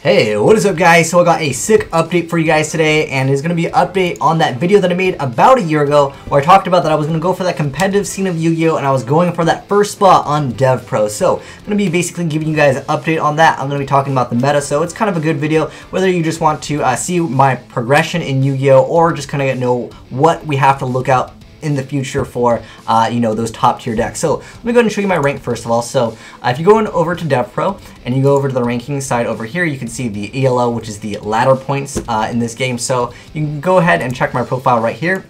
Hey, what is up guys? So I got a sick update for you guys today, and it's going to be an update on that video that I made about a year ago where I talked about that I was going to go for that competitive scene of Yu-Gi-Oh! And I was going for that first spot on DevPro. So I'm going to be basically giving you guys an update on that. I'm going to be talking about the meta, so it's kind of a good video whether you just want to see my progression in Yu-Gi-Oh! Or just kind of know what we have to look out in the future for, you know, those top tier decks. So let me go ahead and show you my rank first of all. So if you go over to DevPro and you go over to the ranking side over here, you can see the ELO, which is the ladder points in this game. So you can go ahead and check my profile right here.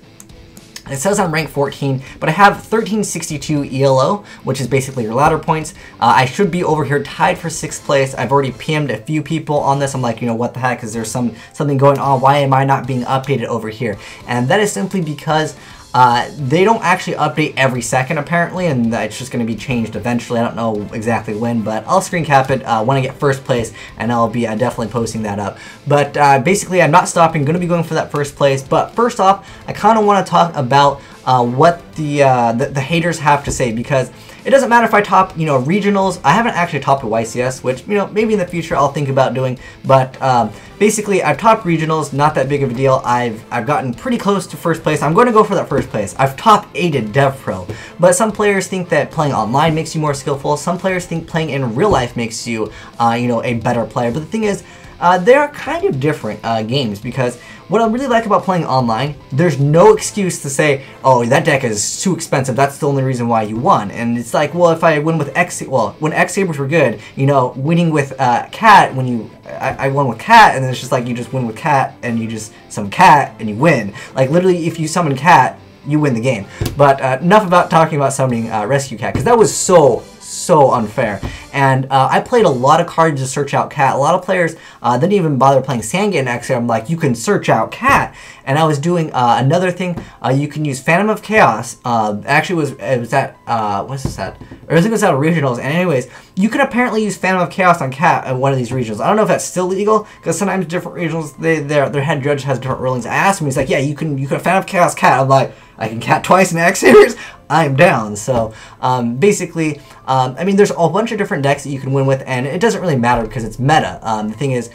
It says I'm rank 14, but I have 1362 ELO, which is basically your ladder points. I should be over here tied for 6th place. I've already PM'd a few people on this. I'm like, you know, what the heck? Is there something going on? Why am I not being updated over here? And that is simply because they don't actually update every second apparently, and it's just going to be changed eventually. I don't know exactly when, but I'll screen cap it when I get first place, and I'll be definitely posting that up. But basically, I'm not stopping, going to be going for that first place. But first off, I kind of want to talk about what the haters have to say, because it doesn't matter if I top, you know, regionals. I haven't actually topped a YCS, which, you know, maybe in the future I'll think about doing. But basically, I've topped regionals, not that big of a deal. I've gotten pretty close to first place. I'm going to go for that first place. I've top 8'd DevPro. But some players think that playing online makes you more skillful. Some players think playing in real life makes you, you know, a better player. But the thing is, they're kind of different games, because what I really like about playing online, there's no excuse to say, oh, that deck is too expensive, that's the only reason why you won. And it's like, well, if I win with when X Sabers were good, you know, winning with Cat, when I won with Cat, and then it's just like you just win with Cat, and you just summon Cat, and you win. Like, literally, if you summon Cat, you win the game. But enough about talking about summoning Rescue Cat, because that was so unfair. And I played a lot of cards to search out Cat. A lot of players didn't even bother playing Sanga and X. I'm like, you can search out Cat. And I was doing another thing. You can use Phantom of Chaos. Actually, it was at what's this at? Or I think it was at regionals. And anyways, you can apparently use Phantom of Chaos on Cat at one of these regionals. I don't know if that's still legal, because sometimes different regionals, their head judge has different rulings. I asked him, he's like, yeah, you can Phantom of Chaos Cat. I'm like, I can Cat twice in X series. I'm down. So basically, I mean, there's a bunch of different decks that you can win with, and it doesn't really matter because it's meta. The thing is,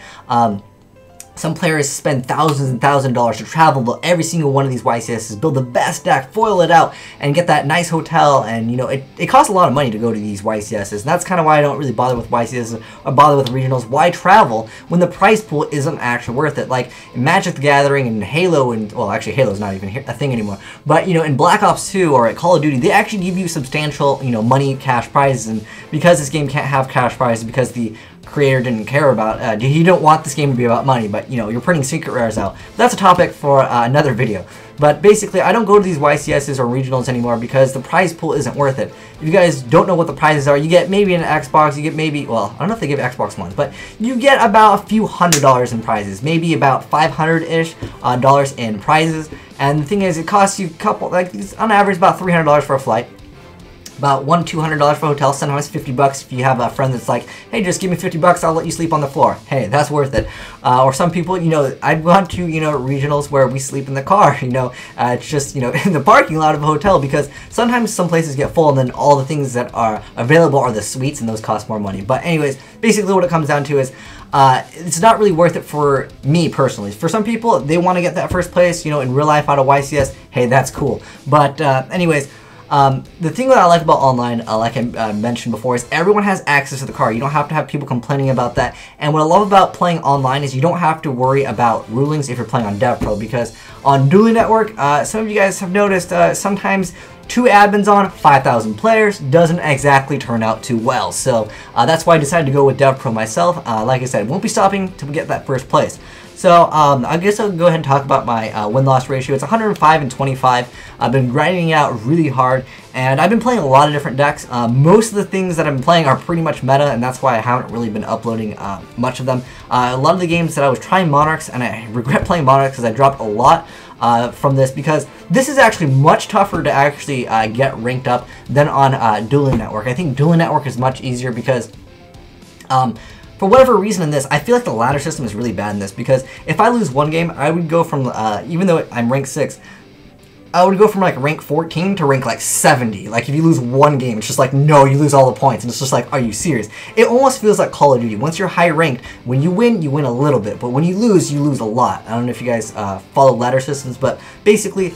some players spend thousands and thousands of dollars to travel to every single one of these YCSs, build the best deck, foil it out, and get that nice hotel. And, you know, it costs a lot of money to go to these YCSs. And that's kind of why I don't really bother with YCSs or bother with regionals. Why travel when the price pool isn't actually worth it? Like in Magic the Gathering and Halo, and, well, actually Halo's not even a thing anymore. But, you know, in Black Ops 2 or at Call of Duty, they actually give you substantial, you know, money, cash prizes. And because this game can't have cash prizes, because the creator didn't care about, he don't want this game to be about money, but, you know, you're putting secret rares out. That's a topic for another video. But basically, I don't go to these YCSs or regionals anymore because the prize pool isn't worth it. If you guys don't know what the prizes are, you get maybe an Xbox, you get maybe, well, I don't know if they give Xbox ones, but you get about a few $100s in prizes, maybe about $500-ish dollars in prizes. And the thing is, it costs you a couple, like, on average, about $300 for a flight. About $100-200 for a hotel, sometimes $50 if you have a friend that's like, hey, just give me $50, I'll let you sleep on the floor. Hey, that's worth it. Or some people, you know, I've gone to, you know, regionals where we sleep in the car, you know, it's just, you know, in the parking lot of a hotel, because sometimes some places get full and then all the things that are available are the suites, and those cost more money. But anyways, basically what it comes down to is, it's not really worth it for me personally. For some people, they want to get that first place, you know, in real life out of YCS, hey, that's cool. But anyways, the thing that I like about online, like I mentioned before, is everyone has access to the card. You don't have to have people complaining about that. And what I love about playing online is you don't have to worry about rulings if you're playing on DevPro, because on Dueling Network, some of you guys have noticed sometimes 2 admins on 5,000 players doesn't exactly turn out too well. So that's why I decided to go with DevPro myself. Like I said, won't be stopping to get that first place. So I guess I'll go ahead and talk about my win-loss ratio. It's 105 and 25. I've been grinding it out really hard, and I've been playing a lot of different decks. Most of the things that I've been playing are pretty much meta, and that's why I haven't really been uploading much of them. A lot of the games that I was trying Monarchs, and I regret playing Monarchs because I dropped a lot from this, because this is actually much tougher to actually get ranked up than on Dueling Network. I think Dueling Network is much easier because for whatever reason in this, I feel like the ladder system is really bad in this, because if I lose one game, I would go from, even though I'm ranked 6, I would go from like rank 14 to rank like 70. Like if you lose one game, it's just like, no, you lose all the points. And it's just like, are you serious? It almost feels like Call of Duty. Once you're high ranked, when you win a little bit. But when you lose a lot. I don't know if you guys follow ladder systems, but basically,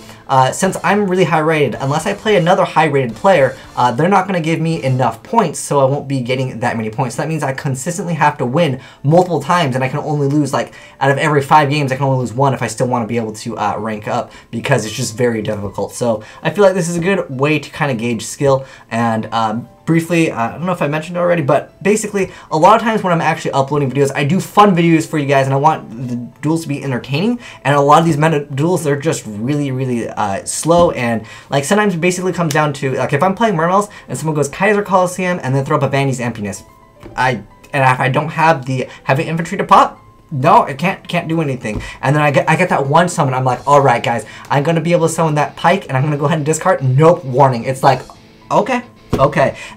since I'm really high rated, unless I play another high rated player, they're not going to give me enough points, so I won't be getting that many points. So that means I consistently have to win multiple times, and I can only lose, like, out of every 5 games, I can only lose 1 if I still want to be able to rank up, because it's just very difficult. So I feel like this is a good way to kind of gauge skill. And briefly, I don't know if I mentioned it already, but basically, a lot of times when I'm actually uploading videos, I do fun videos for you guys, and I want the duels to be entertaining, and a lot of these meta duels, they're just really, really slow, and like sometimes it basically comes down to, like if I'm playing Mermels, and someone goes Kaiser Coliseum, and then throw up a Vandy's Emptiness, and if I don't have the heavy infantry to pop, no, I can't do anything. And then I get that one summon, I'm like, alright guys, I'm gonna be able to summon that Pike, and I'm gonna go ahead and discard. Nope, warning. It's like, okay,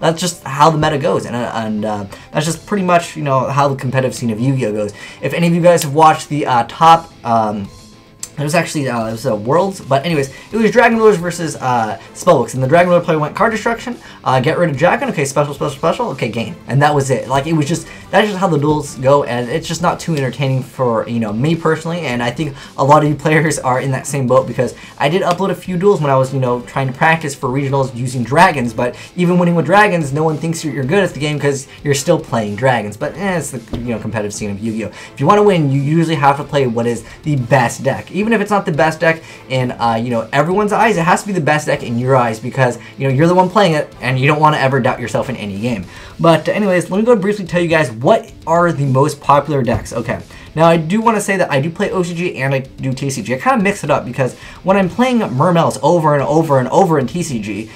that's just how the meta goes, and that's just pretty much, you know, how the competitive scene of Yu-Gi-Oh goes. If any of you guys have watched the top, it was actually, it was Worlds, but anyways, it was Dragon Rulers versus Spellbooks, and the Dragon Ruler player went card destruction, get rid of Dragon, okay, special, okay, game, and that was it. Like, it was just, that's just how the duels go, and it's just not too entertaining for, you know, me personally, and I think a lot of you players are in that same boat, because I did upload a few duels when I was, you know, trying to practice for regionals using dragons, but even winning with dragons, no one thinks you're good at the game because you're still playing dragons. But it's the, you know, competitive scene of Yu-Gi-Oh! If you want to win, you usually have to play what is the best deck. Even if it's not the best deck in, you know, everyone's eyes, it has to be the best deck in your eyes, because, you know, you're the one playing it, and you don't want to ever doubt yourself in any game. But anyways, let me go briefly tell you guys what are the most popular decks. Okay, now I do want to say that I do play OCG and I do TCG. I kind of mix it up, because when I'm playing Mermels over and over and over in TCG,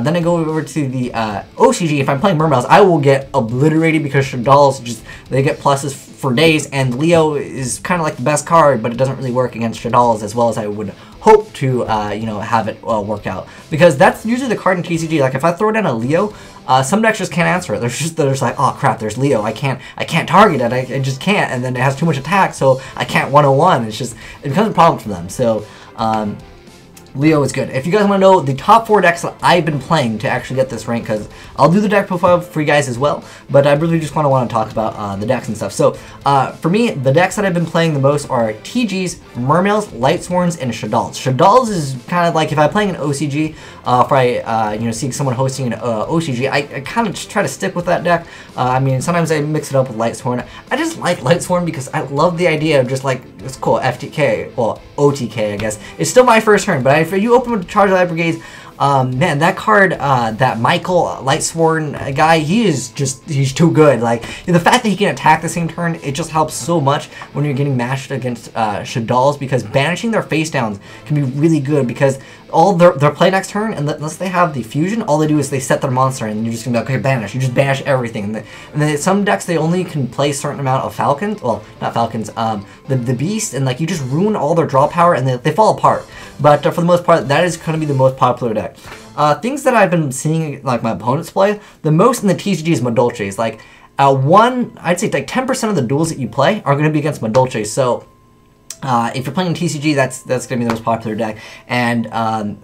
then I go over to the OCG. If I'm playing Mermels, I will get obliterated, because Shadal's just, they get pluses for days, and Leo is kind of like the best card, but it doesn't really work against Shadal's as well as I would hope to, you know, have it work out, because that's usually the card in TCG. Like if I throw down a Leo, some decks just can't answer it. They're just like, oh crap, there's Leo. I can't target it. I just can't, and then it has too much attack, so I can't 101. It's just, it becomes a problem for them. So Leo is good. If you guys want to know the top 4 decks that I've been playing to actually get this rank, because I'll do the deck profile for you guys as well, but I really just want to talk about the decks and stuff. So for me, the decks that I've been playing the most are TGs, Mermels, Lightsworns, and Shadal's. Shadal's is kind of like, if I'm playing an OCG, if I you know, see someone hosting an OCG, I kind of just try to stick with that deck. I mean, sometimes I mix it up with Lightsworn. I just like Lightsworn because I love the idea of just like, it's cool, FTK, well, OTK, I guess. It's still my first turn, but if you open with Charge Light Brigades, man, that card, that Michael Lightsworn guy, he's too good. Like, the fact that he can attack the same turn, it just helps so much when you're getting matched against Shadal's, because banishing their face downs can be really good, because all their play next turn, and unless they have the fusion, all they do is they set their monster, and you're just gonna be like, okay, banish. You just banish everything. And then some decks, they only can play a certain amount of Falcons, well, not Falcons, the Beast, and like you just ruin all their draw power, and they fall apart. But for the most part, that is gonna be the most popular deck. Things that I've been seeing, like my opponents play, the most in the TCG is Madolches. Like, I'd say like 10% of the duels that you play are gonna be against Madolches. So if you're playing TCG, that's going to be the most popular deck. And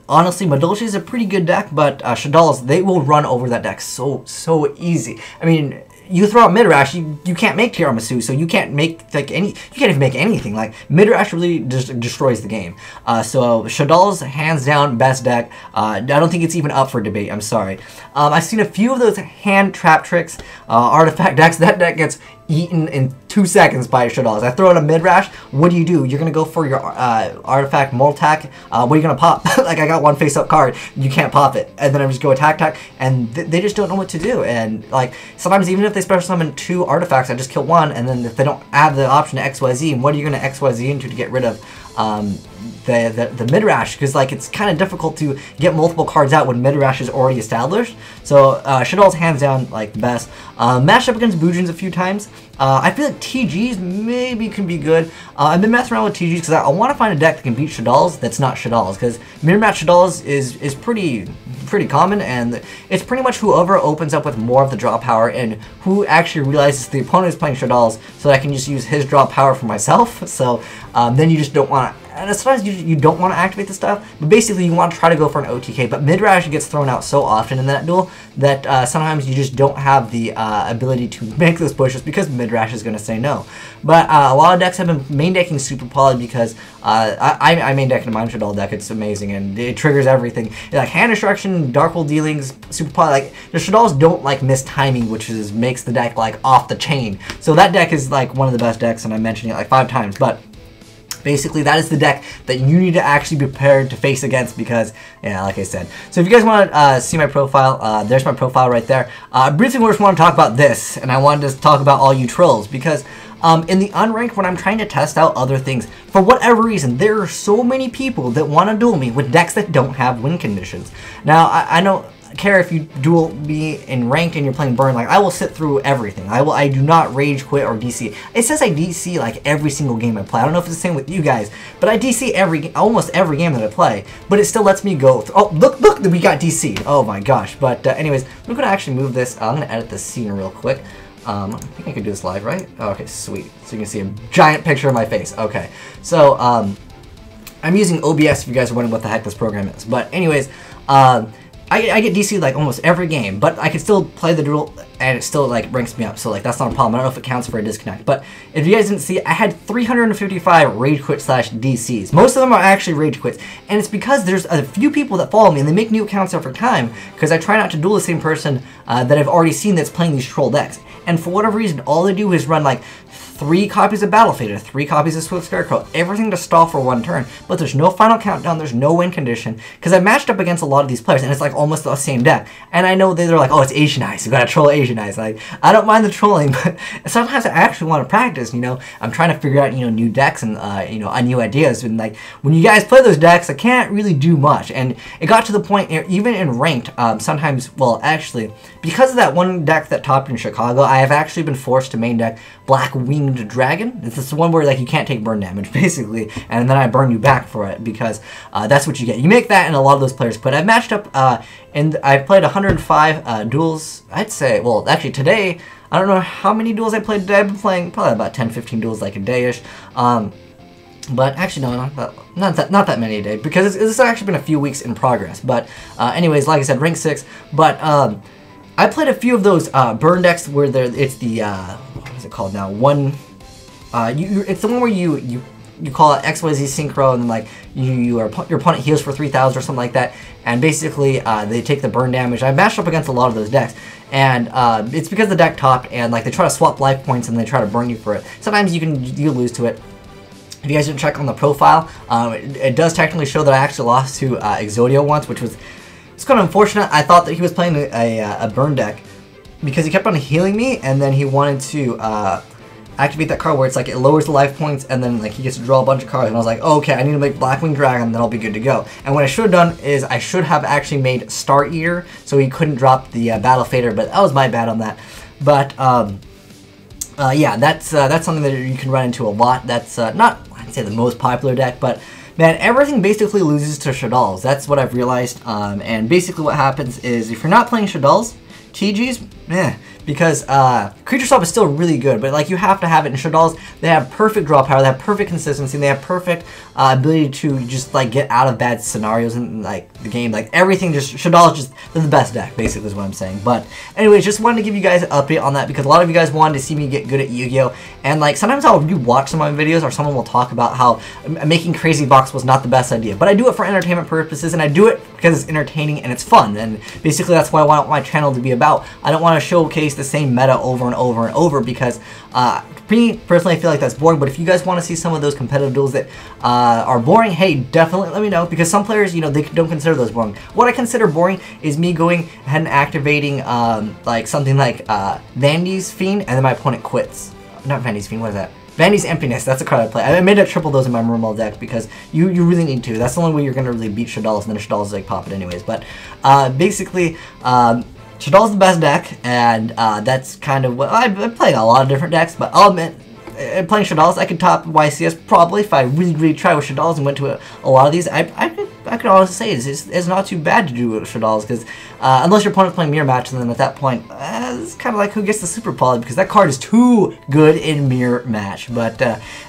honestly, Madolche is a pretty good deck, but Shadal's, they will run over that deck so easy. I mean, you throw out Midrash, you can't make Tiramisu, so you can't make like you can't even make anything. Like, Midrash really just destroys the game. So Shadal's hands down best deck. I don't think it's even up for debate. I'm sorry. I've seen a few of those hand trap tricks, artifact decks. That deck gets eaten in 2 seconds by Shadal's. I throw out a mid-rash, what do? You're gonna go for your artifact Moltac. What are you gonna pop? Like, I got one face-up card, you can't pop it. And then I just go attack, and they just don't know what to do. And like, sometimes even if they special summon 2 artifacts, I just kill 1, and then if they don't have the option to XYZ, and what are you gonna XYZ into to get rid of the mid-rash? Because like, it's kind of difficult to get multiple cards out when mid-rash is already established. So Shadal's hands down like the best. Matched up against Bujins a few times. I feel like TGs maybe can be good. I've been messing around with TGs because I want to find a deck that can beat Shadal's that's not Shadal's, because mirror match Shadal's is pretty common, and it's pretty much whoever opens up with more of the draw power and who actually realizes the opponent is playing Shadal's, so I can just use his draw power for myself. So then you just don't want to and sometimes you don't want to activate the stuff, but basically you want to try to go for an OTK, but mid-rash gets thrown out so often in that duel that sometimes you just don't have the ability to make those pushes because mid-rash is going to say no. But a lot of decks have been main decking Super Poly because I main deck in a Mind Shaddoll deck. It's amazing and it triggers everything. Like hand destruction, dark hole dealings, Super Poly, like the Shaddolls don't like miss timing, which makes the deck like off the chain. So that deck is like one of the best decks, and I'm mentioning it like 5 times, but basically, that is the deck that you need to actually be prepared to face against because, yeah, like I said. So if you guys want to see my profile, there's my profile right there. Briefly, we just want to talk about this, and I wanted to talk about all you trolls because in the unranked, when I'm trying to test out other things, for whatever reason, there are so many people that want to duel me with decks that don't have win conditions. Now, I don't care if you duel me in ranked and you're playing burn, like I will sit through everything. I do not rage quit or DC. It says I DC like every single game I play. I don't know if it's the same with you guys, but I DC almost every game that I play, but it still lets me go through. Oh, look, we got DC. Oh my gosh. But anyways, I'm gonna actually move this. I'm gonna edit this scene real quick. I think I could do this live, right? Oh, okay, sweet. So you can see a giant picture of my face. Okay, so I'm using OBS if you guys are wondering what the heck this program is. But anyways, I get DC like almost every game, but I can still play the duel and it still like ranks me up, so like that's not a problem. I don't know if it counts for a disconnect, but if you guys didn't see, I had 355 rage quit / DCs. Most of them are actually rage quits, and it's because there's a few people that follow me and they make new accounts every time because I try not to duel the same person that I've already seen that's playing these troll decks. And for whatever reason, all they do is run like 3 copies of Battle Fader, 3 copies of Swift Scarecrow, everything to stall for 1 turn, but there's no final countdown, there's no win condition, because I matched up against a lot of these players, and it's like almost the same deck, and I know they're like, oh, it's Asian Ice, you gotta troll Asian Ice. Like, I don't mind the trolling, but sometimes I actually want to practice, you know, I'm trying to figure out, you know, new decks and, you know, new ideas, and like, when you guys play those decks, I can't really do much, and it got to the point, even in ranked, sometimes, well, actually, because of that one deck that topped in Chicago, I have actually been forced to main deck Black Winged Dragon. It's the one where like you can't take burn damage basically, and then I burn you back for it because that's what you get. You make that, and a lot of those players quit. I've matched up and I've played 105 duels. I'd say, well, actually today I don't know how many duels I played today. I've been playing probably about 10-15 duels like a day-ish. But actually, no, not that many a day because it's actually been a few weeks in progress. But anyways, like I said, rank 6. But I played a few of those burn decks where it's the what is it called now? It's the one where you call it XYZ Synchro, and then like your opponent heals for 3,000 or something like that, and basically they take the burn damage. I matched up against a lot of those decks, and it's because the deck topped, and like they try to swap life points and they try to burn you for it. Sometimes you lose to it. If you guys didn't check on the profile, it does technically show that I actually lost to Exodio once, which was it's kind of unfortunate. I thought that he was playing a burn deck because he kept on healing me, and then he wanted to activate that card where it's like it lowers the life points, and then like he gets to draw a bunch of cards, and I was like, oh, okay, I need to make Blackwing Dragon, then I'll be good to go. And what I should have done is I should have actually made Star Eater so he couldn't drop the Battle Fader, but that was my bad on that. But yeah, that's something that you can run into a lot. That's not, I'd say, the most popular deck, but man, everything basically loses to Shaddolls. That's what I've realized. And basically what happens is if you're not playing Shaddolls, TGs, because Creature Swap is still really good, but like you have to have it. In Shaddolls, they have perfect draw power, they have perfect consistency, they have perfect ability to just like get out of bad scenarios in like the game. Like everything, just Shaddolls, just they're the best deck, basically is what I'm saying. But anyways, just wanted to give you guys an update on that because a lot of you guys wanted to see me get good at Yu-Gi-Oh! And like sometimes I'll rewatch some of my videos, or someone will talk about how making Crazy Box was not the best idea. But I do it for entertainment purposes, and I do it because it's entertaining and it's fun. And basically that's what I want my channel to be about. I don't want to showcase the same meta over and over and over because me personally I feel like that's boring. But if you guys want to see some of those competitive duels that are boring, hey, definitely let me know, because some players, you know, they don't consider those boring. What I consider boring is me going ahead and activating like something like Vandy's Fiend, and then my opponent quits. Not Vandy's Fiend, what is that? Vandy's Emptiness, that's a card I play. I made a triple those in my Mermaid deck because you really need to. That's the only way you're going to really beat Shaddolls, and then Shaddolls like pop it anyways. But basically, Shaddolls the best deck, and that's kind of what I play a lot of different decks, but I'll admit, playing Shaddolls, I could top YCS probably if I really tried with Shaddolls and went to a lot of these. I I could honestly say it's not too bad to do Shaddoll's, because unless your opponent's playing mirror match, and then at that point, it's kind of like who gets the super poly, because that card is too good in mirror match. But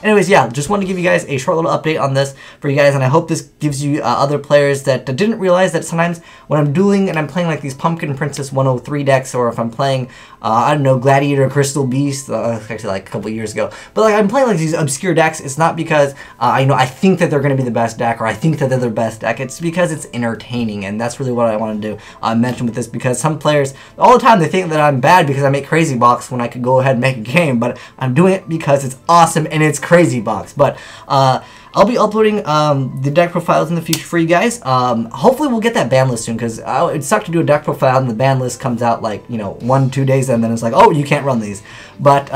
anyways, yeah, just wanted to give you guys a short little update on this for you guys, and I hope this gives you other players that didn't realize that sometimes when I'm dueling and I'm playing like these Pumpkin Princess 103 decks, or if I'm playing, I don't know, Gladiator, Crystal Beast, actually like a couple years ago, but like I'm playing like these obscure decks, it's not because I think that they're going to be the best deck, or I think that they're the best deck. It's because it's entertaining, and that's really what I want to do. Mention with this, because some players all the time they think that I'm bad because I make Crazy Box when I could go ahead and make a game, but I'm doing it because it's awesome and it's Crazy Box. But I'll be uploading the deck profiles in the future for you guys. Hopefully we'll get that ban list soon, because it sucked to do a deck profile and the ban list comes out like, you know, 1-2 days, and then it's like, oh, you can't run these. But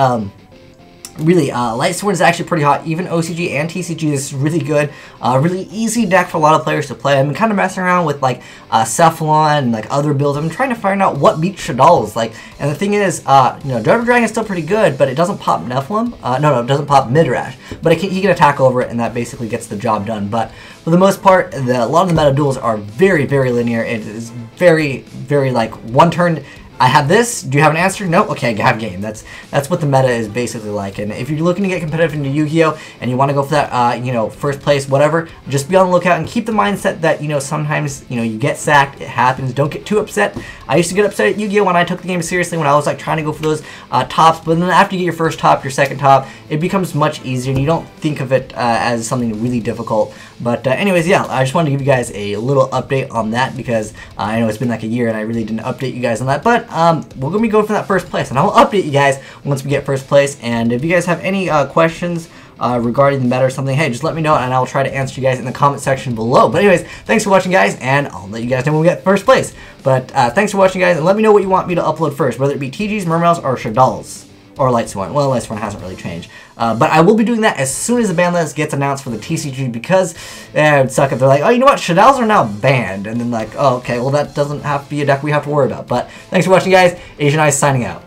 really, Light Sword is actually pretty hot. Even OCG and TCG is really good. Really easy deck for a lot of players to play. I've been kind of messing around with like Cephalon and like other builds. I'm trying to find out what beats Shaddoll's. Like, and the thing is, you know, DevPro is still pretty good, but it doesn't pop Nephilim. No, it doesn't pop Midrash. But he can attack over it, and that basically gets the job done. But for the most part, a lot of the meta duels are very, very linear. It is very, very like one turn. I have this. Do you have an answer? No? Okay, I have game. That's what the meta is basically like. And if you're looking to get competitive into Yu-Gi-Oh! And you want to go for that, you know, first place, whatever, just be on the lookout and keep the mindset that, you know, sometimes, you know, you get sacked. It happens. Don't get too upset. I used to get upset at Yu-Gi-Oh! When I took the game seriously, when I was like trying to go for those tops. But then after you get your first top, your second top, it becomes much easier, and you don't think of it as something really difficult. But anyways, yeah, I just wanted to give you guys a little update on that, because I know it's been like a year and I really didn't update you guys on that. But we're going to be going for that first place, and I'll update you guys once we get first place. And if you guys have any questions regarding the meta or something, hey, just let me know, and I'll try to answer you guys in the comment section below. But anyways, thanks for watching, guys, and I'll let you guys know when we get first place. But thanks for watching, guys, and let me know what you want me to upload first, whether it be TGs, Mermails, or Shaddoll's. Or Light Sworn. Well, Light Sworn hasn't really changed. But I will be doing that as soon as the ban list gets announced for the TCG, because it would suck if they're like, oh, you know what, Shaddoll's are now banned. And then like, oh, okay, well, that doesn't have to be a deck we have to worry about. But thanks for watching, guys. Asian Ice signing out.